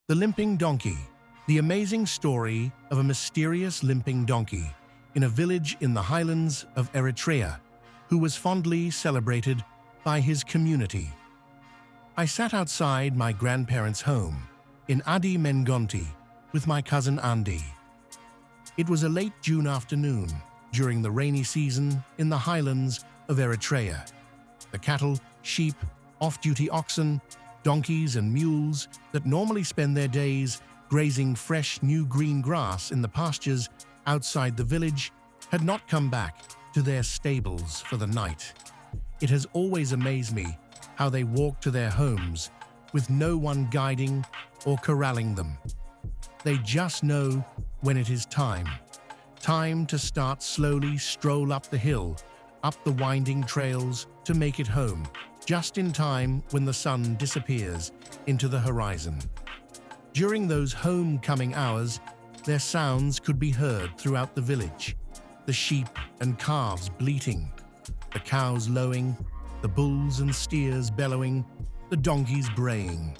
The Limping Donkey, the amazing story of a mysterious limping donkey in a village in the highlands of Eritrea, who was fondly celebrated by his community. I sat outside my grandparents' home in Adi Mengonti with my cousin Andy. It was a late June afternoon during the rainy season in the highlands of Eritrea. The cattle, sheep, off-duty oxen, donkeys and mules that normally spend their days grazing fresh new green grass in the pastures outside the village had not come back to their stables for the night. It has always amazed me how they walk to their homes with no one guiding or corralling them. They just know when it is time to start slowly stroll up the hill, up the winding trails to make it home, just in time when the sun disappears into the horizon. During those homecoming hours, their sounds could be heard throughout the village. The sheep and calves bleating, the cows lowing, the bulls and steers bellowing, the donkeys braying.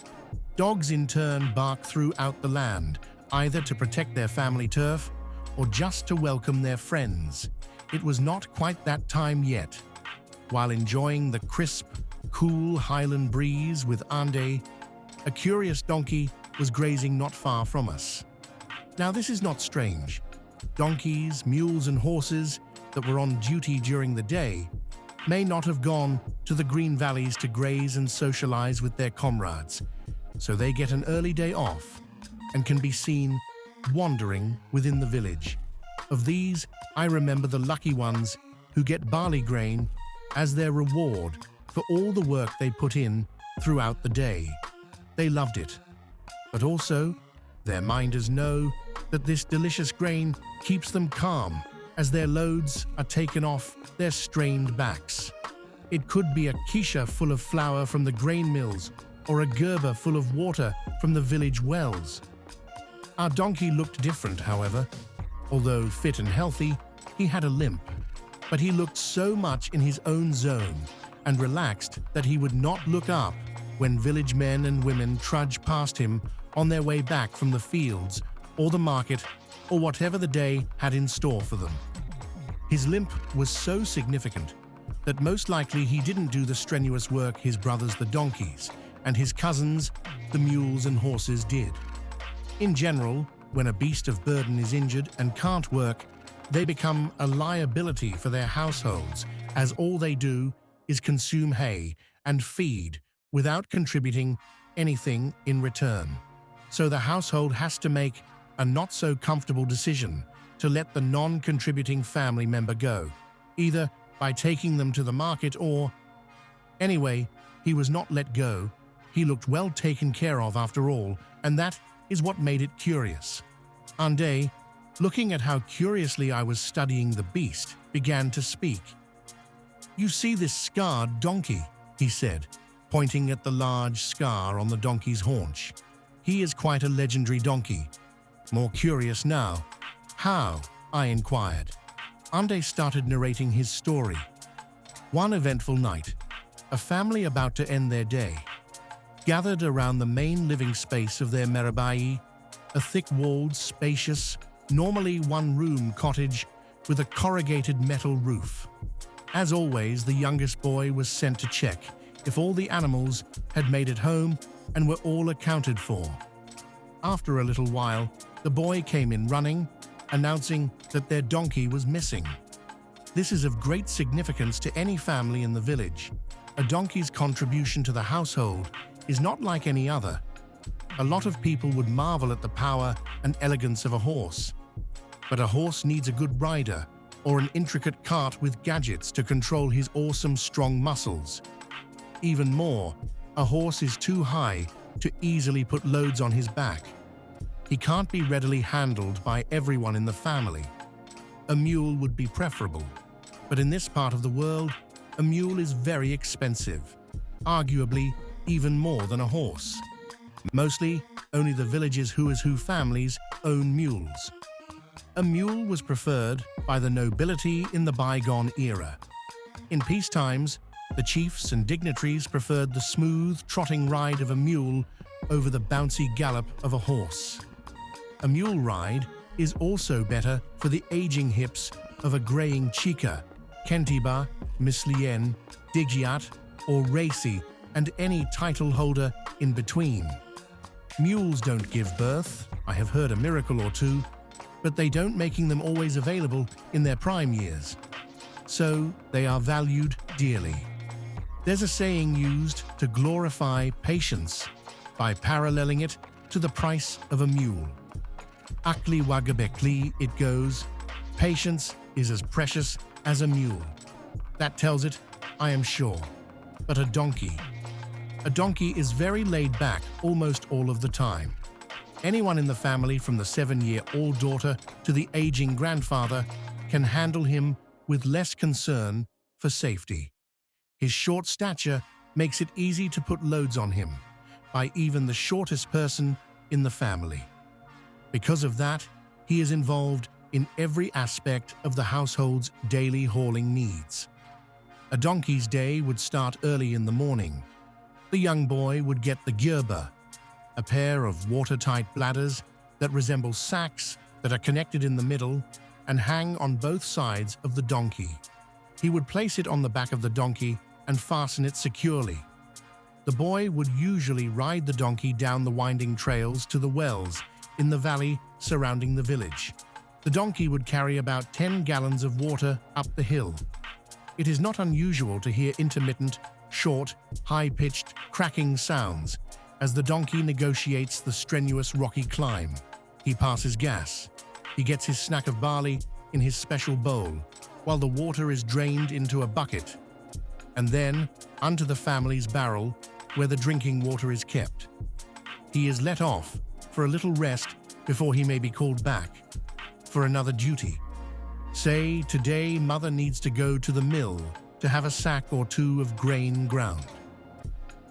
Dogs in turn bark throughout the land, either to protect their family turf or just to welcome their friends. It was not quite that time yet. While enjoying the crisp, cool highland breeze with Ande, a curious donkey was grazing not far from us. Now this is not strange. Donkeys, mules and horses that were on duty during the day may not have gone to the green valleys to graze and socialize with their comrades, so they get an early day off and can be seen wandering within the village. Of these, I remember the lucky ones who get barley grain as their reward for all the work they put in throughout the day. They loved it. But also, their minders know that this delicious grain keeps them calm as their loads are taken off their strained backs. It could be a kisha full of flour from the grain mills or a gerber full of water from the village wells. Our donkey looked different, however. Although fit and healthy, he had a limp. But he looked so much in his own zone and relaxed that he would not look up when village men and women trudged past him on their way back from the fields or the market or whatever the day had in store for them. His limp was so significant that most likely he didn't do the strenuous work his brothers the donkeys and his cousins the mules and horses did. In general, when a beast of burden is injured and can't work, they become a liability for their households, as all they do is consume hay and feed without contributing anything in return. So the household has to make a not-so-comfortable decision to let the non-contributing family member go, either by taking them to the market or… Anyway, he was not let go. He looked well taken care of after all, and that is what made it curious. Ande, looking at how curiously I was studying the beast, began to speak. "You see this scarred donkey," he said, pointing at the large scar on the donkey's haunch. "He is quite a legendary donkey." More curious now. "How?" I inquired. Ande started narrating his story. One eventful night, a family about to end their day gathered around the main living space of their merabai, a thick-walled, spacious, normally one-room cottage with a corrugated metal roof. As always, the youngest boy was sent to check if all the animals had made it home and were all accounted for. After a little while, the boy came in running, announcing that their donkey was missing. This is of great significance to any family in the village. A donkey's contribution to the household is not like any other. A lot of people would marvel at the power and elegance of a horse. But a horse needs a good rider or an intricate cart with gadgets to control his awesome strong muscles. Even more, a horse is too high to easily put loads on his back. He can't be readily handled by everyone in the family. A mule would be preferable, but in this part of the world, a mule is very expensive, arguably even more than a horse. Mostly, only the village's who's who families own mules. A mule was preferred by the nobility in the bygone era. In peace times, the chiefs and dignitaries preferred the smooth, trotting ride of a mule over the bouncy gallop of a horse. A mule ride is also better for the aging hips of a graying chica, Kentiba, Mislien, Digiat, or Racy, and any title holder in between. Mules don't give birth, I have heard a miracle or two, but they don't, making them always available in their prime years. So they are valued dearly. There's a saying used to glorify patience by paralleling it to the price of a mule. Akli wagabekli, it goes, patience is as precious as a mule. That tells it, I am sure. But a donkey. A donkey is very laid back almost all of the time. Anyone in the family, from the 7-year-old daughter to the aging grandfather, can handle him with less concern for safety. His short stature makes it easy to put loads on him by even the shortest person in the family. Because of that, he is involved in every aspect of the household's daily hauling needs. A donkey's day would start early in the morning. The young boy would get the gyurba, a pair of watertight bladders that resemble sacks that are connected in the middle and hang on both sides of the donkey. He would place it on the back of the donkey and fasten it securely. The boy would usually ride the donkey down the winding trails to the wells in the valley surrounding the village. The donkey would carry about 10 gallons of water up the hill. It is not unusual to hear intermittent, short, high-pitched, cracking sounds as the donkey negotiates the strenuous rocky climb. He passes gas. He gets his snack of barley in his special bowl, while the water is drained into a bucket, and then onto the family's barrel where the drinking water is kept. He is let off for a little rest before he may be called back for another duty. Say, today mother needs to go to the mill to have a sack or two of grain ground.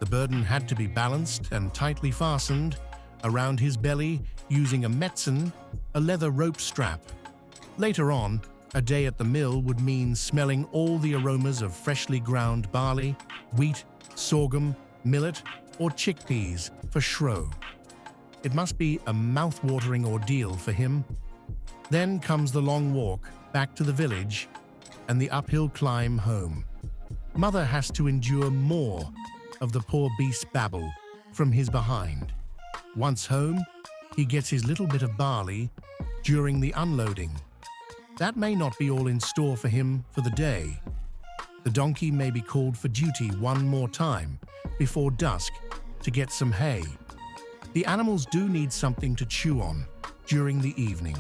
The burden had to be balanced and tightly fastened around his belly using a metzen, a leather rope strap. Later on, a day at the mill would mean smelling all the aromas of freshly ground barley, wheat, sorghum, millet, or chickpeas for shro. It must be a mouth-watering ordeal for him. Then comes the long walk back to the village and the uphill climb home. Mother has to endure more of the poor beast's babble from his behind. Once home, he gets his little bit of barley during the unloading. That may not be all in store for him for the day. The donkey may be called for duty one more time before dusk to get some hay. The animals do need something to chew on during the evening.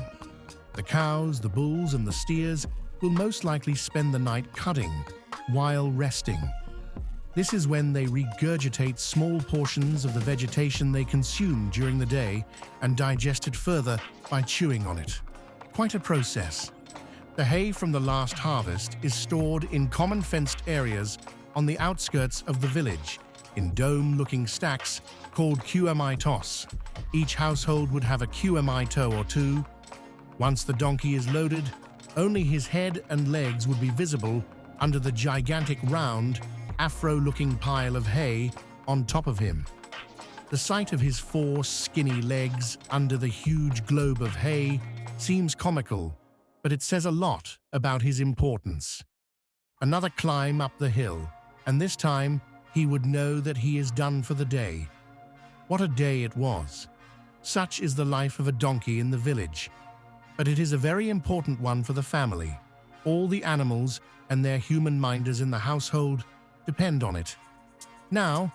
The cows, the bulls, and the steers will most likely spend the night cutting while resting. This is when they regurgitate small portions of the vegetation they consume during the day and digest it further by chewing on it. Quite a process. The hay from the last harvest is stored in common fenced areas on the outskirts of the village, in dome-looking stacks called QMI toss. Each household would have a QMI toe or two. Once the donkey is loaded, only his head and legs would be visible under the gigantic round, afro-looking pile of hay on top of him. The sight of his 4 skinny legs under the huge globe of hay seems comical, but it says a lot about his importance. Another climb up the hill, and this time he would know that he is done for the day. What a day it was. Such is the life of a donkey in the village. But it is a very important one for the family. All the animals and their human minders in the household depend on it. Now,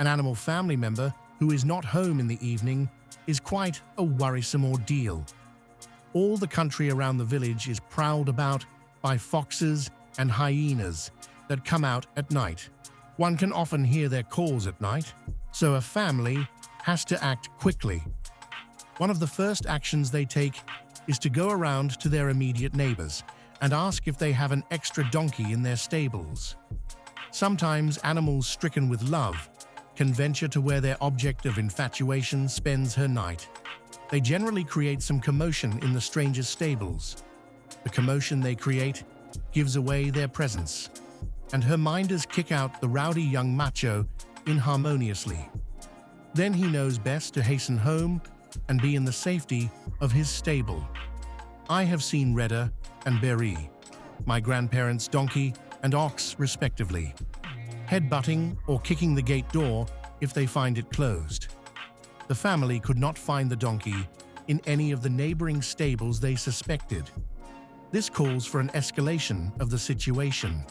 an animal family member who is not home in the evening is quite a worrisome ordeal. All the country around the village is prowled about by foxes and hyenas that come out at night. One can often hear their calls at night, so a family has to act quickly. One of the first actions they take is to go around to their immediate neighbors and ask if they have an extra donkey in their stables. Sometimes animals stricken with love can venture to where their object of infatuation spends her night. They generally create some commotion in the stranger's stables. The commotion they create gives away their presence, and her minders kick out the rowdy young macho inharmoniously. Then he knows best to hasten home and be in the safety of his stable. I have seen Reda and Beri, my grandparents' donkey and ox respectively, headbutting or kicking the gate door if they find it closed. The family could not find the donkey in any of the neighboring stables they suspected. This calls for an escalation of the situation.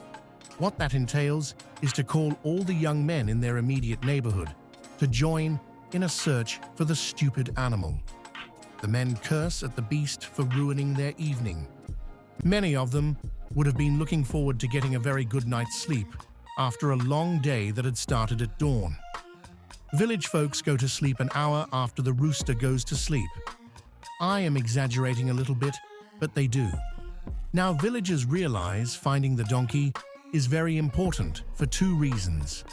What that entails is to call all the young men in their immediate neighborhood to join in a search for the stupid animal. The men curse at the beast for ruining their evening. Many of them would have been looking forward to getting a very good night's sleep after a long day that had started at dawn. Village folks go to sleep an hour after the rooster goes to sleep. I am exaggerating a little bit, but they do. Now villagers realize finding the donkey is very important for two reasons.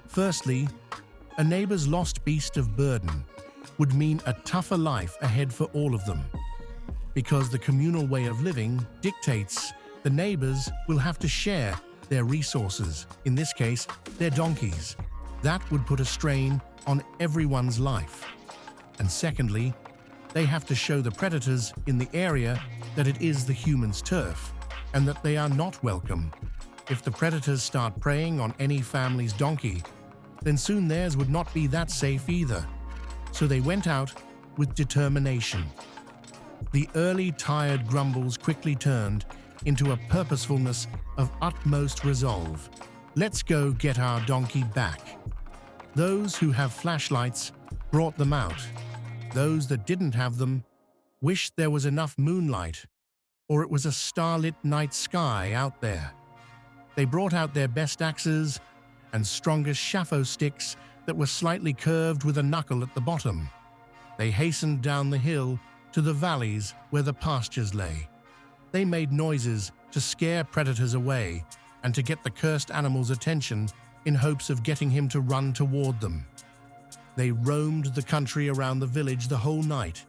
Firstly, a neighbor's lost beast of burden would mean a tougher life ahead for all of them, because the communal way of living dictates the neighbors will have to share their resources, in this case, their donkeys. That would put a strain on everyone's life. And secondly, they have to show the predators in the area that it is the humans' turf and that they are not welcome. If the predators start preying on any family's donkey, then soon theirs would not be that safe either. So they went out with determination. The early tired grumbles quickly turned into a purposefulness of utmost resolve. Let's go get our donkey back. Those who have flashlights brought them out. Those that didn't have them wished there was enough moonlight, or it was a starlit night sky out there. They brought out their best axes and strongest shafo sticks that were slightly curved with a knuckle at the bottom. They hastened down the hill to the valleys where the pastures lay. They made noises to scare predators away and to get the cursed animal's attention in hopes of getting him to run toward them. They roamed the country around the village the whole night,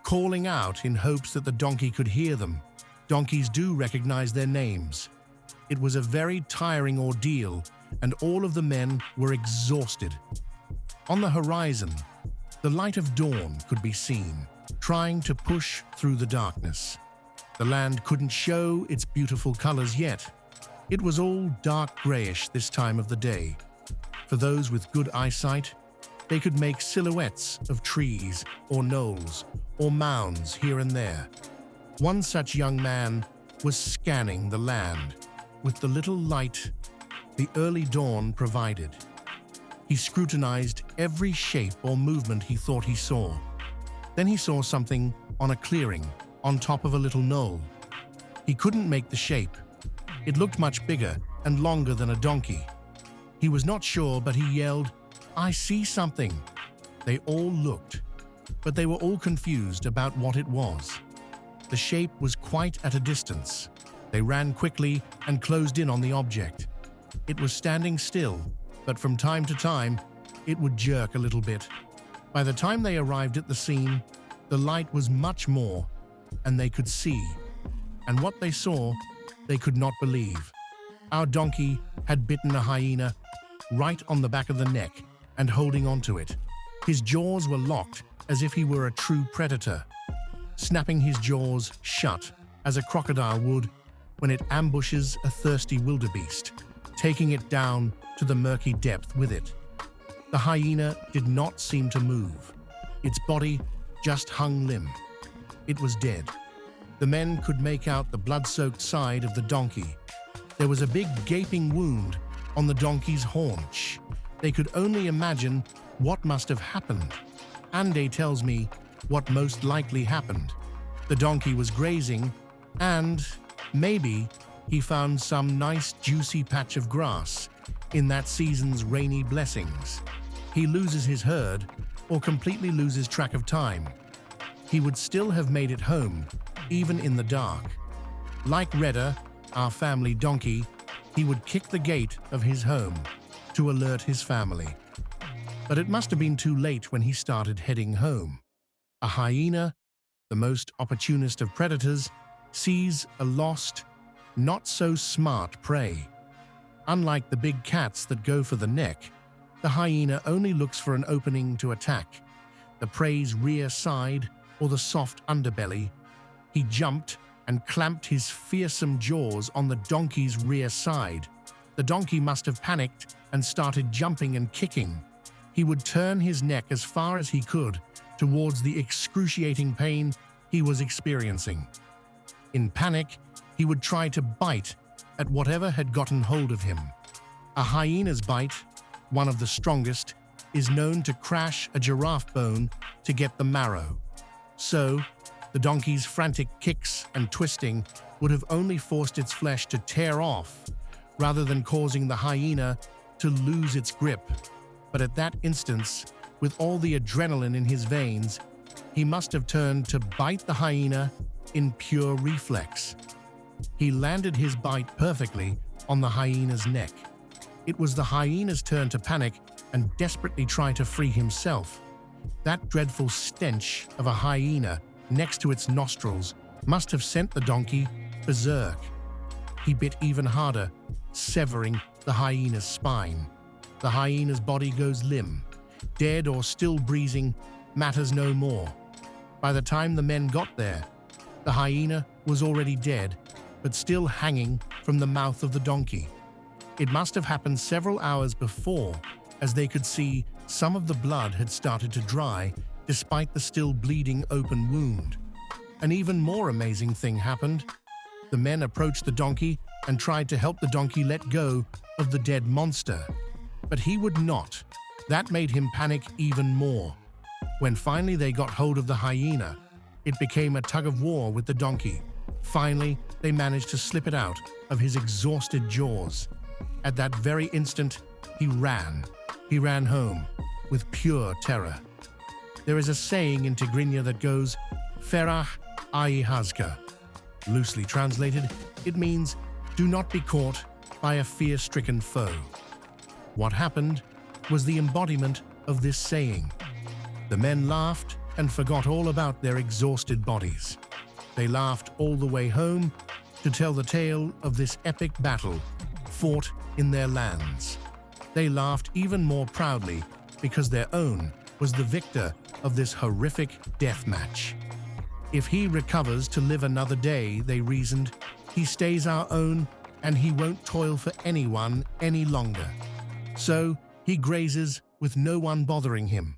calling out in hopes that the donkey could hear them. Donkeys do recognize their names. It was a very tiring ordeal, and all of the men were exhausted. On the horizon, the light of dawn could be seen, trying to push through the darkness. The land couldn't show its beautiful colors yet. It was all dark grayish this time of the day. For those with good eyesight, they could make silhouettes of trees or knolls or mounds here and there. One such young man was scanning the land with the little light the early dawn provided. He scrutinized every shape or movement he thought he saw. Then he saw something on a clearing on top of a little knoll. He couldn't make the shape. It looked much bigger and longer than a donkey. He was not sure, but he yelled, "I see something." They all looked, but they were all confused about what it was. The shape was quite at a distance. They ran quickly and closed in on the object. It was standing still, but from time to time, it would jerk a little bit. By the time they arrived at the scene, the light was much more, and they could see. And what they saw, they could not believe. Our donkey had bitten a hyena right on the back of the neck and holding onto it. His jaws were locked as if he were a true predator, snapping his jaws shut as a crocodile would when it ambushes a thirsty wildebeest, taking it down to the murky depth with it. The hyena did not seem to move. Its body just hung limp. It was dead. The men could make out the blood-soaked side of the donkey. There was a big gaping wound on the donkey's haunch. They could only imagine what must have happened. Ande tells me what most likely happened. The donkey was grazing, and maybe he found some nice juicy patch of grass in that season's rainy blessings. He loses his herd or completely loses track of time. He would still have made it home, even in the dark. Like Reda, our family donkey, he would kick the gate of his home to alert his family. But it must have been too late when he started heading home. A hyena, the most opportunist of predators, sees a lost, not-so-smart prey. Unlike the big cats that go for the neck, the hyena only looks for an opening to attack, the prey's rear side or the soft underbelly. He jumped and clamped his fearsome jaws on the donkey's rear side. The donkey must have panicked and started jumping and kicking. He would turn his neck as far as he could towards the excruciating pain he was experiencing. In panic, he would try to bite at whatever had gotten hold of him. A hyena's bite, one of the strongest, is known to crash a giraffe bone to get the marrow. So, the donkey's frantic kicks and twisting would have only forced its flesh to tear off, rather than causing the hyena to lose its grip. But at that instance, with all the adrenaline in his veins, he must have turned to bite the hyena in pure reflex. He landed his bite perfectly on the hyena's neck. It was the hyena's turn to panic and desperately try to free himself. That dreadful stench of a hyena next to its nostrils must have sent the donkey berserk. He bit even harder, severing the hyena's spine. The hyena's body goes limp. Dead or still breathing matters no more. By the time the men got there, the hyena was already dead, but still hanging from the mouth of the donkey. It must have happened several hours before, as they could see some of the blood had started to dry despite the still bleeding open wound. An even more amazing thing happened. The men approached the donkey and tried to help the donkey let go of the dead monster. But he would not. That made him panic even more. When finally they got hold of the hyena, it became a tug-of-war with the donkey. Finally, they managed to slip it out of his exhausted jaws. At that very instant, he ran. He ran home with pure terror. There is a saying in Tigrinya that goes, "Ferah ai hazka." Loosely translated, it means, "Do not be caught by a fear-stricken foe." What happened was the embodiment of this saying. The men laughed and forgot all about their exhausted bodies. They laughed all the way home to tell the tale of this epic battle fought in their lands. They laughed even more proudly because their own was the victor of this horrific death match. If he recovers to live another day, they reasoned, he stays our own and he won't toil for anyone any longer. So he grazes with no one bothering him.